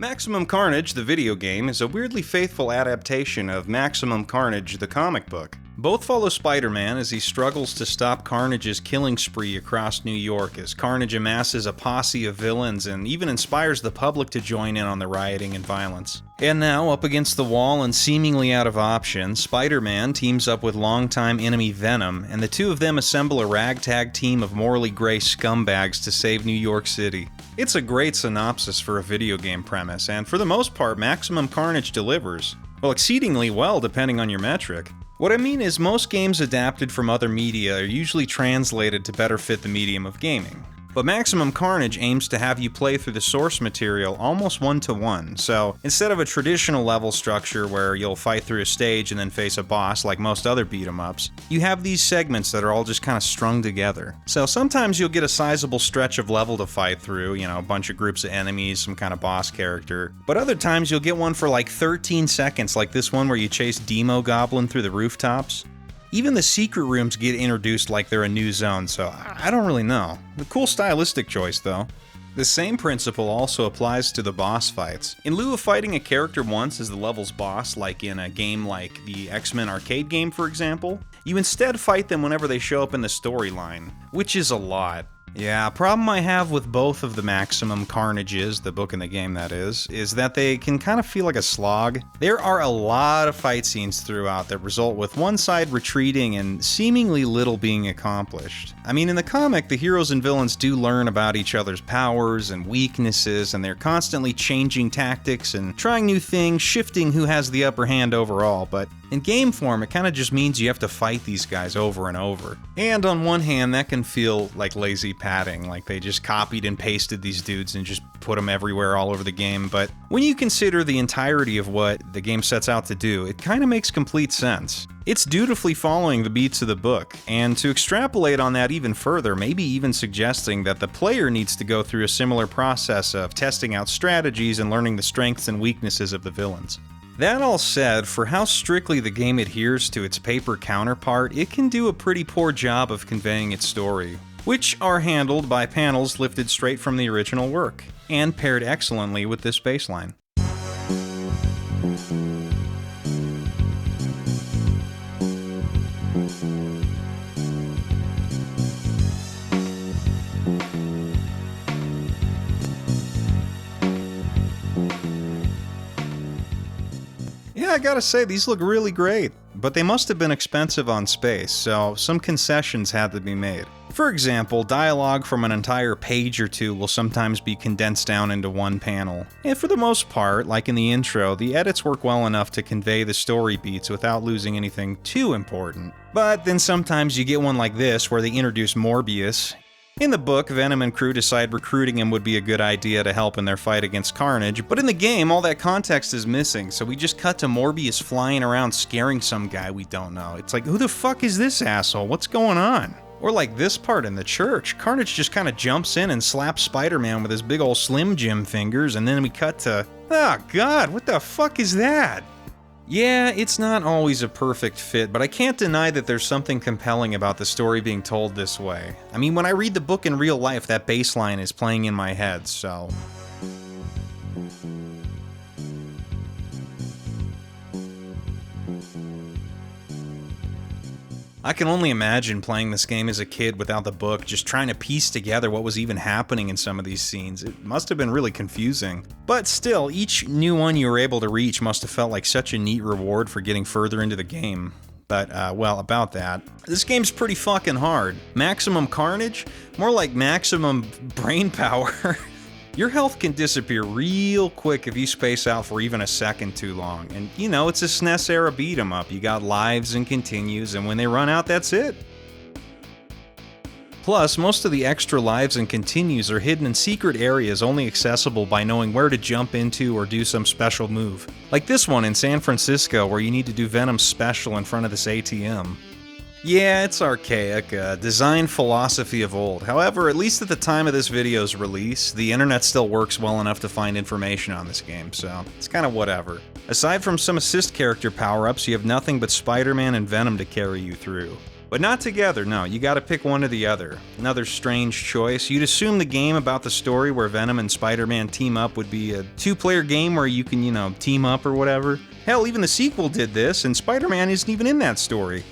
Maximum Carnage, the video game, is a weirdly faithful adaptation of Maximum Carnage, the comic book. Both follow Spider-Man as he struggles to stop Carnage's killing spree across New York as Carnage amasses a posse of villains and even inspires the public to join in on the rioting and violence. And now, up against the wall and seemingly out of options, Spider-Man teams up with longtime enemy Venom, and the two of them assemble a ragtag team of morally gray scumbags to save New York City. It's a great synopsis for a video game premise, and for the most part, Maximum Carnage delivers. Well, exceedingly well, depending on your metric. What I mean is, most games adapted from other media are usually translated to better fit the medium of gaming. But Maximum Carnage aims to have you play through the source material almost one-to-one, so instead of a traditional level structure where you'll fight through a stage and then face a boss like most other beat-em-ups, you have these segments that are all just kind of strung together. So sometimes you'll get a sizable stretch of level to fight through, a bunch of groups of enemies, some kind of boss character, but other times you'll get one for like 13 seconds, like this one where you chase Demo Goblin through the rooftops. Even the secret rooms get introduced like they're a new zone, so I don't really know. A cool stylistic choice, though. The same principle also applies to the boss fights. In lieu of fighting a character once as the level's boss, like in a game like the X-Men arcade game, for example, you instead fight them whenever they show up in the storyline, which is a lot. Yeah, a problem I have with both of the Maximum Carnages, the book and the game that is that they can kind of feel like a slog. There are a lot of fight scenes throughout that result with one side retreating and seemingly little being accomplished. I mean, in the comic, the heroes and villains do learn about each other's powers and weaknesses, and they're constantly changing tactics and trying new things, shifting who has the upper hand overall, but in game form, it kind of just means you have to fight these guys over and over. And on one hand, that can feel like lazy padding, like they just copied and pasted these dudes and just put them everywhere all over the game, but when you consider the entirety of what the game sets out to do, it kind of makes complete sense. It's dutifully following the beats of the book, and to extrapolate on that even further, maybe even suggesting that the player needs to go through a similar process of testing out strategies and learning the strengths and weaknesses of the villains. That all said, for how strictly the game adheres to its paper counterpart, it can do a pretty poor job of conveying its story, which are handled by panels lifted straight from the original work, and paired excellently with this baseline. Yeah, I gotta say, these look really great, but they must have been expensive on space, so some concessions had to be made. For example, dialogue from an entire page or two will sometimes be condensed down into one panel. And for the most part, like in the intro, the edits work well enough to convey the story beats without losing anything too important. But then sometimes you get one like this where they introduce Morbius. In the book, Venom and crew decide recruiting him would be a good idea to help in their fight against Carnage, but in the game, all that context is missing, so we just cut to Morbius flying around scaring some guy we don't know. It's like, who the fuck is this asshole? What's going on? Or like this part in the church, Carnage just kind of jumps in and slaps Spider-Man with his big ol' Slim Jim fingers, and then we cut to, oh god, what the fuck is that? Yeah, it's not always a perfect fit, but I can't deny that there's something compelling about the story being told this way. I mean, when I read the book in real life, that bass line is playing in my head, so... I can only imagine playing this game as a kid without the book, just trying to piece together what was even happening in some of these scenes. It must have been really confusing. But still, each new one you were able to reach must have felt like such a neat reward for getting further into the game. But, well, about that. This game's pretty fucking hard. Maximum Carnage? More like maximum brain power. Your health can disappear real quick if you space out for even a second too long. And, it's a SNES era beat 'em up. You got lives and continues, and when they run out, that's it. Plus, most of the extra lives and continues are hidden in secret areas only accessible by knowing where to jump into or do some special move. Like this one in San Francisco where you need to do Venom's special in front of this ATM. Yeah, it's archaic, a design philosophy of old. However, at least at the time of this video's release, the internet still works well enough to find information on this game, so it's kind of whatever. Aside from some assist character power-ups, you have nothing but Spider-Man and Venom to carry you through. But not together, no, you gotta pick one or the other. Another strange choice. You'd assume the game about the story where Venom and Spider-Man team up would be a two-player game where you can, team up or whatever. Hell, even the sequel did this, and Spider-Man isn't even in that story.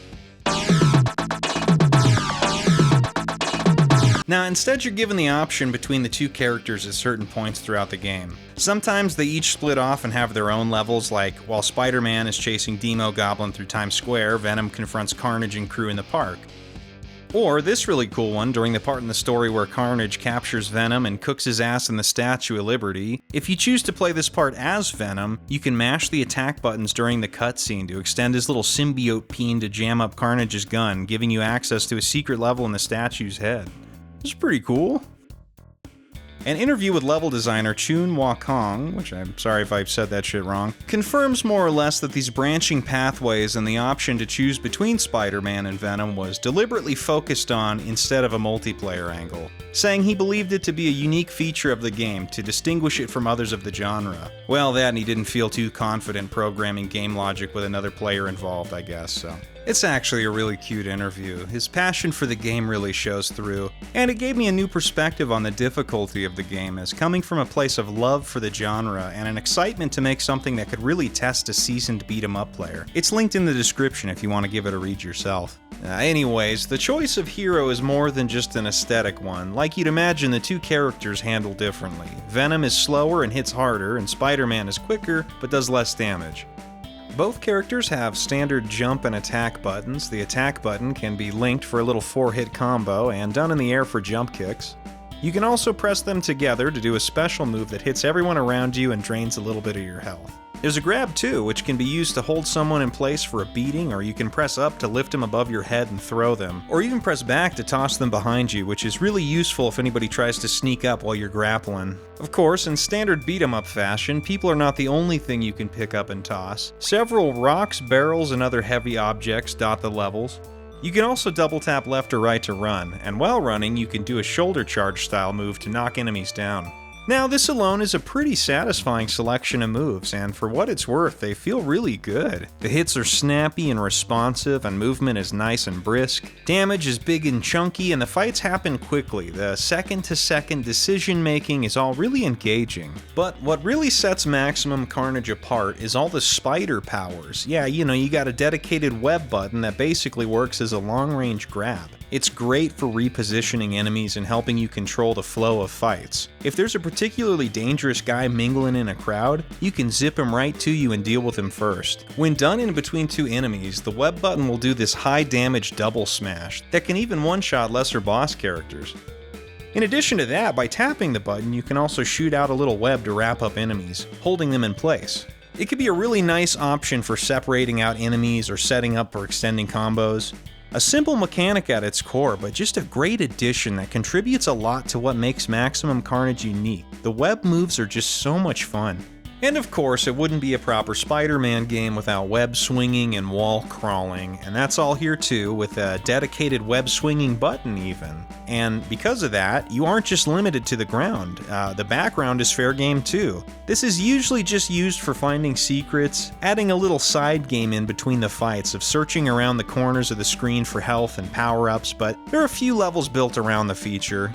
Now, instead you're given the option between the two characters at certain points throughout the game. Sometimes they each split off and have their own levels, like while Spider-Man is chasing Demo Goblin through Times Square, Venom confronts Carnage and crew in the park. Or this really cool one during the part in the story where Carnage captures Venom and cooks his ass in the Statue of Liberty. If you choose to play this part as Venom, you can mash the attack buttons during the cutscene to extend his little symbiote peen to jam up Carnage's gun, giving you access to a secret level in the statue's head. It's pretty cool. An interview with level designer Chun Wakong, which I'm sorry if I've said that shit wrong, confirms more or less that these branching pathways and the option to choose between Spider-Man and Venom was deliberately focused on instead of a multiplayer angle, saying he believed it to be a unique feature of the game to distinguish it from others of the genre. Well, that and he didn't feel too confident programming game logic with another player involved, I guess, so. It's actually a really cute interview. His passion for the game really shows through, and it gave me a new perspective on the difficulty of the game as coming from a place of love for the genre and an excitement to make something that could really test a seasoned beat-em-up player. It's linked in the description if you want to give it a read yourself. Anyways, the choice of hero is more than just an aesthetic one. Like you'd imagine, the two characters handle differently. Venom is slower and hits harder, and Spider-Man is quicker but does less damage. Both characters have standard jump and attack buttons. The attack button can be linked for a little 4-hit combo and done in the air for jump kicks. You can also press them together to do a special move that hits everyone around you and drains a little bit of your health. There's a grab too, which can be used to hold someone in place for a beating, or you can press up to lift them above your head and throw them, or even press back to toss them behind you, which is really useful if anybody tries to sneak up while you're grappling. Of course, in standard beat-em-up fashion, people are not the only thing you can pick up and toss. Several rocks, barrels, and other heavy objects dot the levels. You can also double tap left or right to run, and while running you can do a shoulder charge style move to knock enemies down. Now, this alone is a pretty satisfying selection of moves, and for what it's worth, they feel really good. The hits are snappy and responsive, and movement is nice and brisk. Damage is big and chunky, and the fights happen quickly. The second-to-second decision-making is all really engaging. But what really sets Maximum Carnage apart is all the spider powers. Yeah, you got a dedicated web button that basically works as a long-range grab. It's great for repositioning enemies and helping you control the flow of fights. If there's a particularly dangerous guy mingling in a crowd, you can zip him right to you and deal with him first. When done in between two enemies, the web button will do this high damage double smash that can even one-shot lesser boss characters. In addition to that, by tapping the button, you can also shoot out a little web to wrap up enemies, holding them in place. It could be a really nice option for separating out enemies or setting up for extending combos. A simple mechanic at its core, but just a great addition that contributes a lot to what makes Maximum Carnage unique. The web moves are just so much fun. And of course, it wouldn't be a proper Spider-Man game without web swinging and wall crawling, and that's all here too, with a dedicated web swinging button even. And because of that, you aren't just limited to the ground. The background is fair game too. This is usually just used for finding secrets, adding a little side game in between the fights of searching around the corners of the screen for health and power-ups, but there are a few levels built around the feature.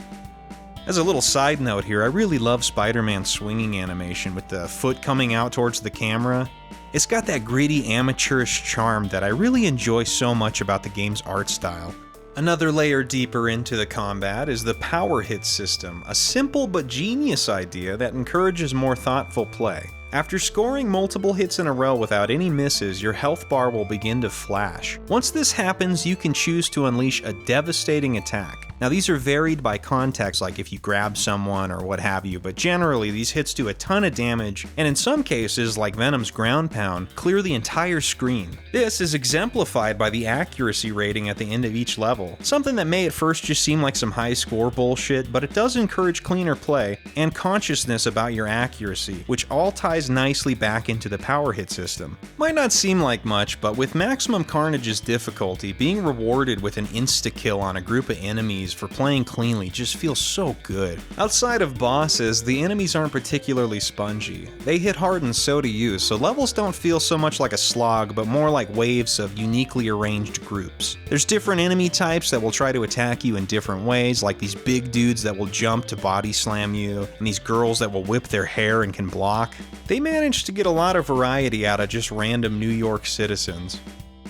As a little side note here, I really love Spider-Man's swinging animation with the foot coming out towards the camera. It's got that gritty, amateurish charm that I really enjoy so much about the game's art style. Another layer deeper into the combat is the power hit system, a simple but genius idea that encourages more thoughtful play. After scoring multiple hits in a row without any misses, your health bar will begin to flash. Once this happens, you can choose to unleash a devastating attack. Now these are varied by context, like if you grab someone or what have you, but generally these hits do a ton of damage, and in some cases, like Venom's ground pound, clear the entire screen. This is exemplified by the accuracy rating at the end of each level, something that may at first just seem like some high score bullshit, but it does encourage cleaner play and consciousness about your accuracy, which all ties nicely back into the power hit system. Might not seem like much, but with Maximum Carnage's difficulty, being rewarded with an insta-kill on a group of enemies challenges for playing cleanly just feel so good. Outside of bosses, the enemies aren't particularly spongy. They hit hard and so do you, so levels don't feel so much like a slog, but more like waves of uniquely arranged groups. There's different enemy types that will try to attack you in different ways, like these big dudes that will jump to body slam you, and these girls that will whip their hair and can block. They managed to get a lot of variety out of just random New York citizens.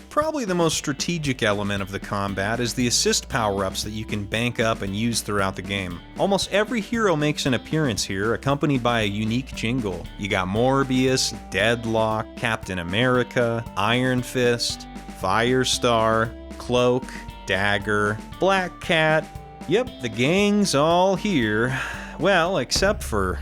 Probably the most strategic element of the combat is the assist power-ups that you can bank up and use throughout the game. Almost every hero makes an appearance here, accompanied by a unique jingle. You got Morbius, Deadlock, Captain America, Iron Fist, Firestar, Cloak, Dagger, Black Cat. Yep, the gang's all here. Well, except for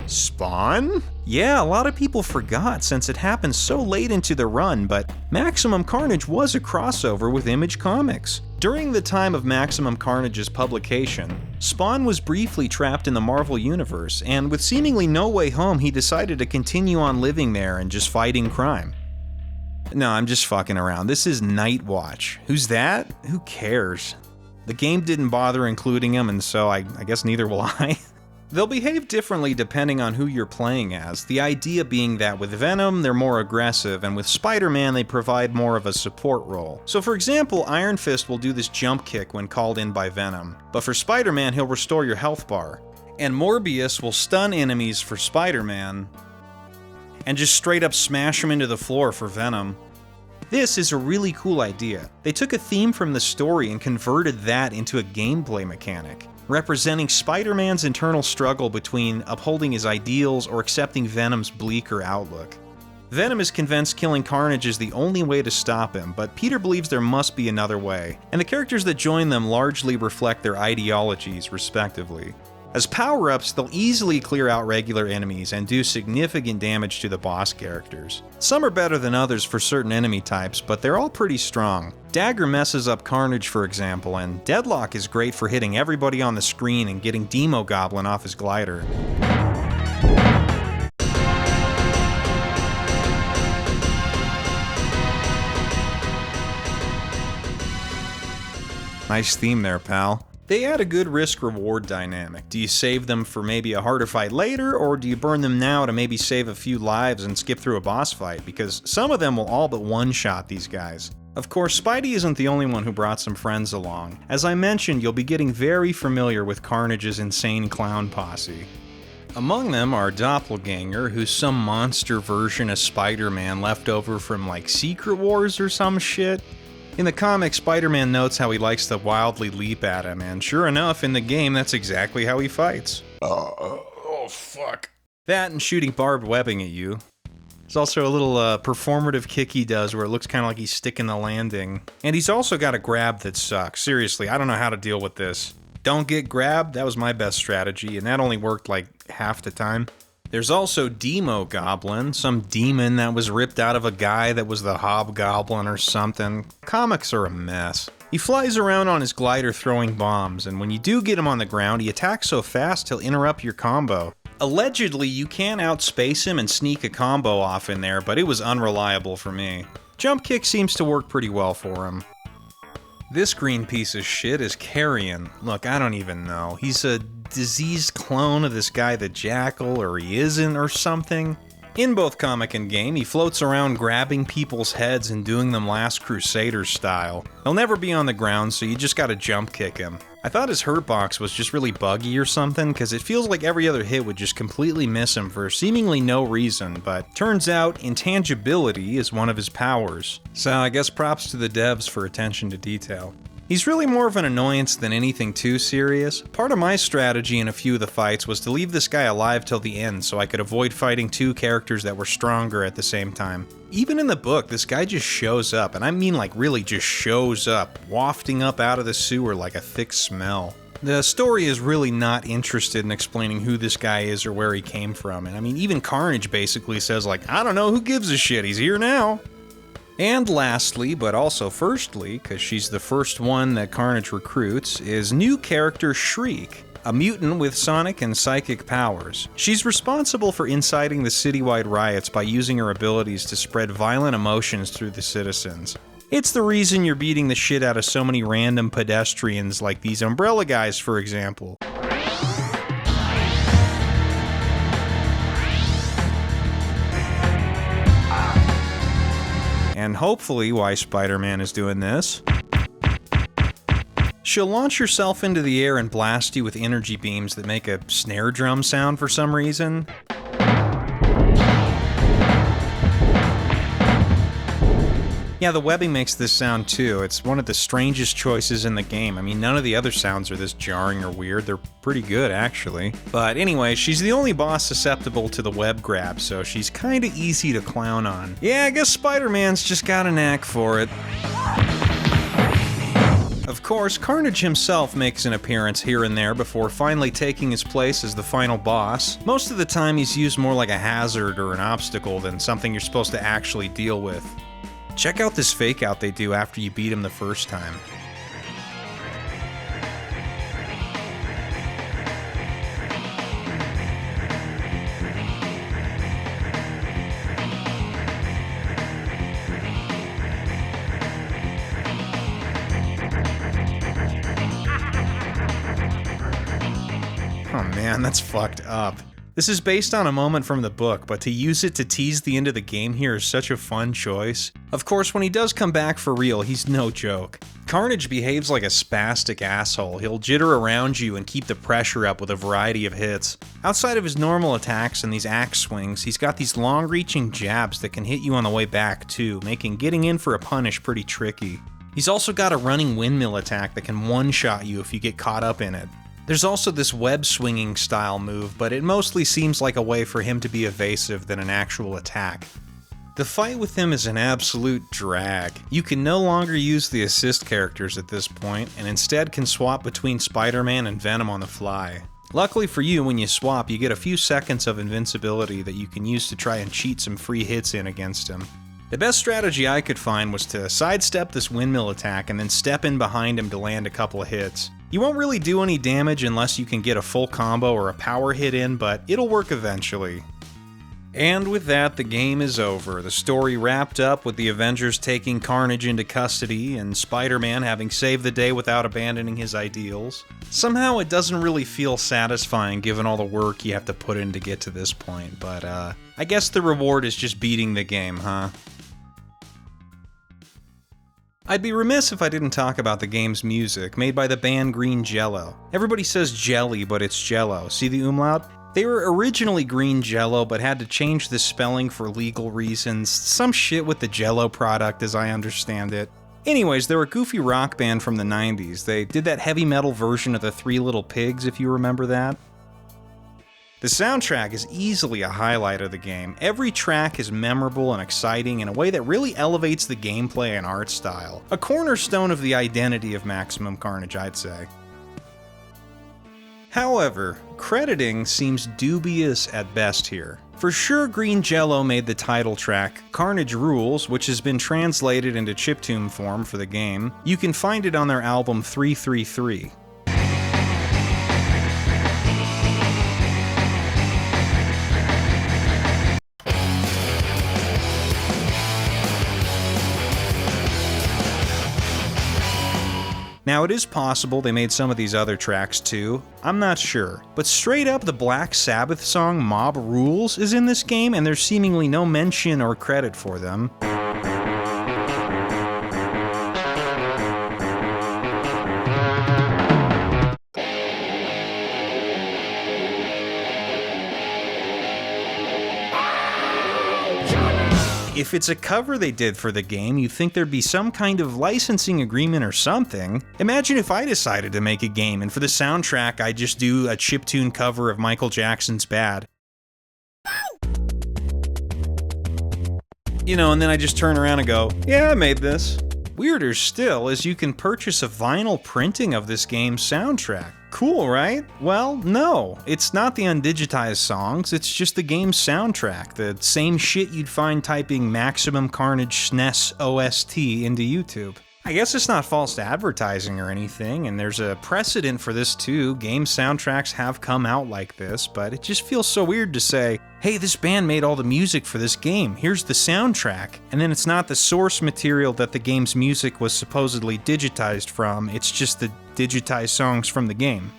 Spawn? Yeah, a lot of people forgot since it happened so late into the run, but Maximum Carnage was a crossover with Image Comics. During the time of Maximum Carnage's publication, Spawn was briefly trapped in the Marvel Universe, and with seemingly no way home, he decided to continue on living there and just fighting crime. No, I'm just fucking around. This is Nightwatch. Who's that? Who cares? The game didn't bother including him, and so I guess neither will I. They'll behave differently depending on who you're playing as, the idea being that with Venom, they're more aggressive, and with Spider-Man, they provide more of a support role. So for example, Iron Fist will do this jump kick when called in by Venom, but for Spider-Man, he'll restore your health bar. And Morbius will stun enemies for Spider-Man, and just straight up smash them into the floor for Venom. This is a really cool idea. They took a theme from the story and converted that into a gameplay mechanic, representing Spider-Man's internal struggle between upholding his ideals or accepting Venom's bleaker outlook. Venom is convinced killing Carnage is the only way to stop him, but Peter believes there must be another way, and the characters that join them largely reflect their ideologies, respectively. As power-ups, they'll easily clear out regular enemies and do significant damage to the boss characters. Some are better than others for certain enemy types, but they're all pretty strong. Dagger messes up Carnage, for example, and Deadlock is great for hitting everybody on the screen and getting Demo Goblin off his glider. Nice theme there, pal. They add a good risk-reward dynamic. Do you save them for maybe a harder fight later, or do you burn them now to maybe save a few lives and skip through a boss fight? Because some of them will all but one-shot these guys. Of course, Spidey isn't the only one who brought some friends along. As I mentioned, you'll be getting very familiar with Carnage's insane clown posse. Among them are Doppelganger, who's some monster version of Spider-Man left over from like Secret Wars or some shit. In the comic, Spider-Man notes how he likes to wildly leap at him, and sure enough, in the game, that's exactly how he fights. Oh, fuck. That and shooting barbed webbing at you. There's also a little performative kick he does where it looks kind of like he's sticking the landing. And he's also got a grab that sucks. Seriously, I don't know how to deal with this. Don't get grabbed, that was my best strategy, and that only worked like half the time. There's also Demo Goblin, some demon that was ripped out of a guy that was the Hobgoblin or something. Comics are a mess. He flies around on his glider throwing bombs, and when you do get him on the ground, he attacks so fast he'll interrupt your combo. Allegedly, you can outspace him and sneak a combo off in there, but it was unreliable for me. Jump kick seems to work pretty well for him. This green piece of shit is Carrion. Look, I don't even know. He's a diseased clone of this guy the Jackal, or he isn't, or something. In both comic and game, he floats around grabbing people's heads and doing them Last Crusader style. He'll never be on the ground, so you just gotta jump kick him. I thought his hurt box was just really buggy or something, because it feels like every other hit would just completely miss him for seemingly no reason, but turns out intangibility is one of his powers. So I guess props to the devs for attention to detail. He's really more of an annoyance than anything too serious. Part of my strategy in a few of the fights was to leave this guy alive till the end so I could avoid fighting two characters that were stronger at the same time. Even in the book, this guy just shows up, and I mean like really just shows up, wafting up out of the sewer like a thick smell. The story is really not interested in explaining who this guy is or where he came from, and I mean even Carnage basically says like, I don't know, who gives a shit, he's here now. And lastly, but also firstly, because she's the first one that Carnage recruits, is new character Shriek, a mutant with sonic and psychic powers. She's responsible for inciting the citywide riots by using her abilities to spread violent emotions through the citizens. It's the reason you're beating the shit out of so many random pedestrians like these umbrella guys, for example. And hopefully why Spider-Man is doing this. She'll launch herself into the air and blast you with energy beams that make a snare drum sound for some reason. Yeah, the webbing makes this sound too. It's one of the strangest choices in the game. I mean, none of the other sounds are this jarring or weird. They're pretty good, actually. But anyway, she's the only boss susceptible to the web grab, so she's kinda easy to clown on. Yeah, I guess Spider-Man's just got a knack for it. Of course, Carnage himself makes an appearance here and there before finally taking his place as the final boss. Most of the time he's used more like a hazard or an obstacle than something you're supposed to actually deal with. Check out this fake out they do after you beat him the first time. Oh man, that's fucked up. This is based on a moment from the book, but to use it to tease the end of the game here is such a fun choice. Of course, when he does come back for real, he's no joke. Carnage behaves like a spastic asshole. He'll jitter around you and keep the pressure up with a variety of hits. Outside of his normal attacks and these axe swings, he's got these long-reaching jabs that can hit you on the way back too, making getting in for a punish pretty tricky. He's also got a running windmill attack that can one-shot you if you get caught up in it. There's also this web-swinging style move, but it mostly seems like a way for him to be evasive than an actual attack. The fight with him is an absolute drag. You can no longer use the assist characters at this point, and instead can swap between Spider-Man and Venom on the fly. Luckily for you, when you swap, you get a few seconds of invincibility that you can use to try and cheat some free hits in against him. The best strategy I could find was to sidestep this windmill attack and then step in behind him to land a couple of hits. You won't really do any damage unless you can get a full combo or a power hit in, but it'll work eventually. And with that, the game is over. The story wrapped up with the Avengers taking Carnage into custody and Spider-Man having saved the day without abandoning his ideals. Somehow it doesn't really feel satisfying given all the work you have to put in to get to this point, but I guess the reward is just beating the game, huh? I'd be remiss if I didn't talk about the game's music, made by the band Green Jello. Everybody says jelly, but it's jello. See the umlaut? They were originally Green Jello, but had to change the spelling for legal reasons. Some shit with the Jello product, as I understand it. Anyways, they're a goofy rock band from the 90s. They did that heavy metal version of the Three Little Pigs, if you remember that. The soundtrack is easily a highlight of the game. Every track is memorable and exciting in a way that really elevates the gameplay and art style. A cornerstone of the identity of Maximum Carnage, I'd say. However, crediting seems dubious at best here. For sure, Green Jello made the title track, Carnage Rules, which has been translated into chiptune form for the game. You can find it on their album 333. Now, it is possible they made some of these other tracks too, I'm not sure, but straight up the Black Sabbath song Mob Rules is in this game and there's seemingly no mention or credit for them. If it's a cover they did for the game, you'd think there'd be some kind of licensing agreement or something. Imagine if I decided to make a game and for the soundtrack I just do a chiptune cover of Michael Jackson's Bad. You know, and then I just turn around and go, yeah, I made this. Weirder still is you can purchase a vinyl printing of this game's soundtrack. Cool, right? Well, no. It's not the undigitized songs, it's just the game's soundtrack. The same shit you'd find typing Maximum Carnage SNES OST into YouTube. I guess it's not false advertising or anything, and there's a precedent for this too. Game soundtracks have come out like this, but it just feels so weird to say, hey, this band made all the music for this game, here's the soundtrack, and then it's not the source material that the game's music was supposedly digitized from, it's just the digitized songs from the game.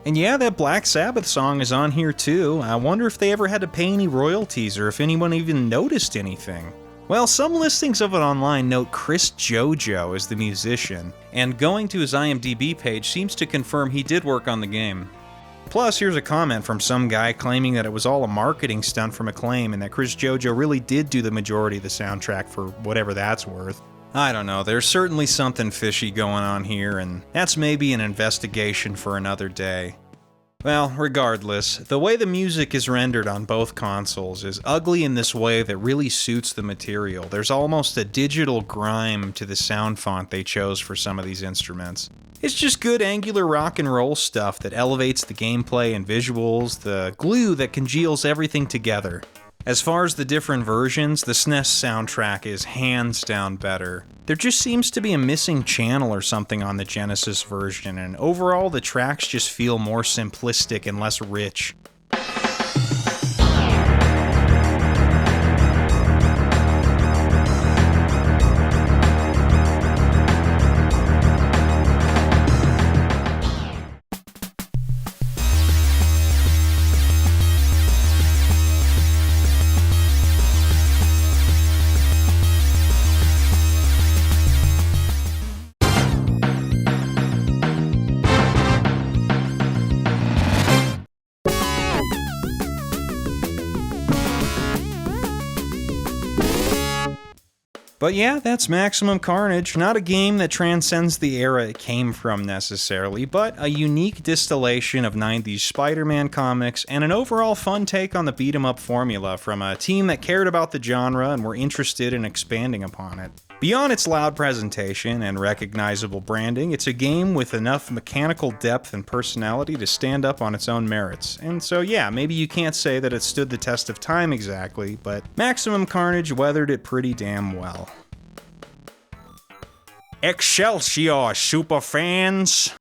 And yeah, that Black Sabbath song is on here too. I wonder if they ever had to pay any royalties or if anyone even noticed anything. Well, some listings of it online note Chris JoJo as the musician, and going to his IMDb page seems to confirm he did work on the game. Plus, here's a comment from some guy claiming that it was all a marketing stunt from Acclaim and that Chris JoJo really did do the majority of the soundtrack for whatever that's worth. I don't know, there's certainly something fishy going on here, and that's maybe an investigation for another day. Well, regardless, the way the music is rendered on both consoles is ugly in this way that really suits the material. There's almost a digital grime to the sound font they chose for some of these instruments. It's just good angular rock and roll stuff that elevates the gameplay and visuals, the glue that congeals everything together. As far as the different versions, the SNES soundtrack is hands down better. There just seems to be a missing channel or something on the Genesis version, and overall the tracks just feel more simplistic and less rich. But yeah, that's Maximum Carnage. Not a game that transcends the era it came from necessarily, but a unique distillation of 90s Spider-Man comics and an overall fun take on the beat-em-up formula from a team that cared about the genre and were interested in expanding upon it. Beyond its loud presentation and recognizable branding, it's a game with enough mechanical depth and personality to stand up on its own merits. And so yeah, maybe you can't say that it stood the test of time exactly, but Maximum Carnage weathered it pretty damn well. Excelsior, superfans!